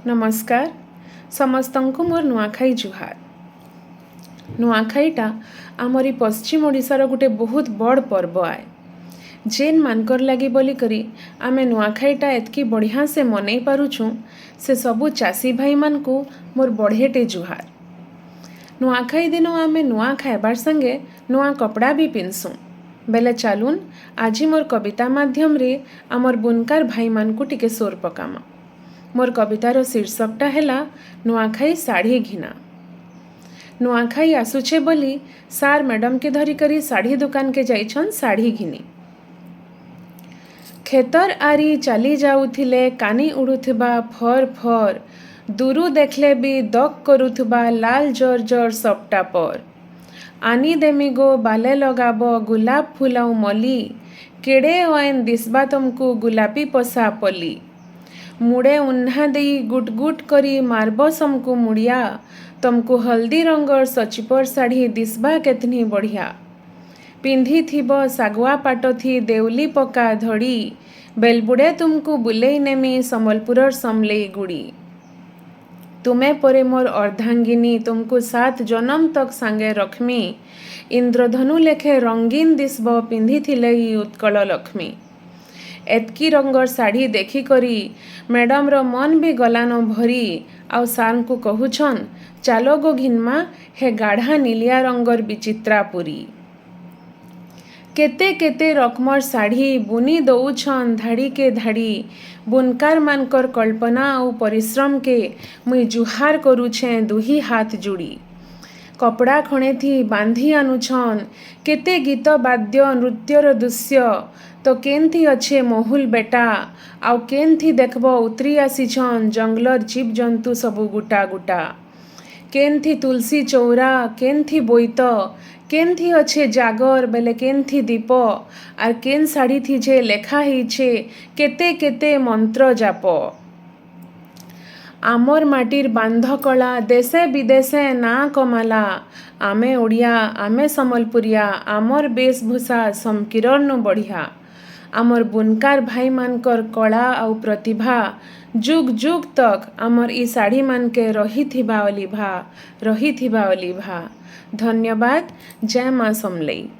नमस्कार समस्तंकु मोर नुआखाई जुहार। नुआखाईटा आमरी पश्चिम ओडिशार गोटे बहुत बड़ पर्व आए। जेन मानकर लगी बोली करी आमे नुआखाईटा एतकी बढ़िया से मनई पारुछुं से सबु चासी भाई मान को मोर बढ़ेटे जुहार। नुआखाई दिन आमे नुआ खाइबार संगे नुआ कपड़ा भी पिनसुं। बेले चालून आजी मोर कविता माध्यम रे आमर बुनकार भाई मान को टिके सोर पकामा। मोर कवितार शीर्षकटा हैला नुआखाई साड़ी घिना। नुआखाई आसुछे बोली सार मैडम के धरी करी साड़ी दुकान के जाइछन साड़ी घिनी। खेतर आरी चली जाउथिले कानी उड़ुथिबा फर फर, दूरू देखले भी दक करुथिबा लाल जर जर सपटा पर। आनी देमी गो बाले लगाबो गुलाब फुलाउ मली, केड़े ओएन दिसबा तुमको गुलापी पसा पली। मुड़े उन्हा देई गुट गुट करी मारबो समको मुड़िया, तुमको हल्दी रंगर सचिपर साड़ी दिसबा केतनी बढ़िया। पिंधी थिबो सागुआ पाट थी देउली पका धड़ी, बेलबुड़े तुमको बुलेई नेमी समलपुरर समलेई गुड़ी। तुमे परे मोर अर्धांगिनी तुमको 7 जन्म तक सांगे रखमी, इंद्रधनु लेखे रंगीन दिसबो पिंधी थिले उत्कल लक्ष्मी। एतकी रंगर साड़ी देखी करी मैडम रो मन भी गलानो भरी, आउ सार को कहूछन चालो गो घिनमा हे गाढ़ा नीलिया रंगर विचित्रा पुरी। केते केते रकमर साड़ी बुनी दउछन धाड़ी के धाड़ी, बुनकार मानकर कल्पना आउ परिश्रम के मुई जुहार करुछे दुही हाथ जुड़ी। कपड़ा खणे थी बांधी आनुछन केते गीत वाद्य नृत्यर दृश्य, तो केन थी अच्छे महुल बेटा, आउ केन थी देखबो उतरी आसीछन जंगलर जीव जंतु सबु गुटा गुटा। केन थी तुलसी चौरा केन थी बोईत, केन थी अच्छे जागर बेले केन थी दीप, आर केन साड़ी थी जे लेखा हिछे केते केते मंत्र जाप। आमर माटीर बांध कला देशे विदेशे ना कमाला, आमे ओडिया आमे समलपुरिया आमर वेशभूषा समकिरनु बढ़िया। आमर बुनकार भाई मानकर कला आउ प्रतिभा जुग जुग तक आमर ई साड़ी मान के रही थिबा ओलिभा। धन्यवाद। जय माँ समलेई।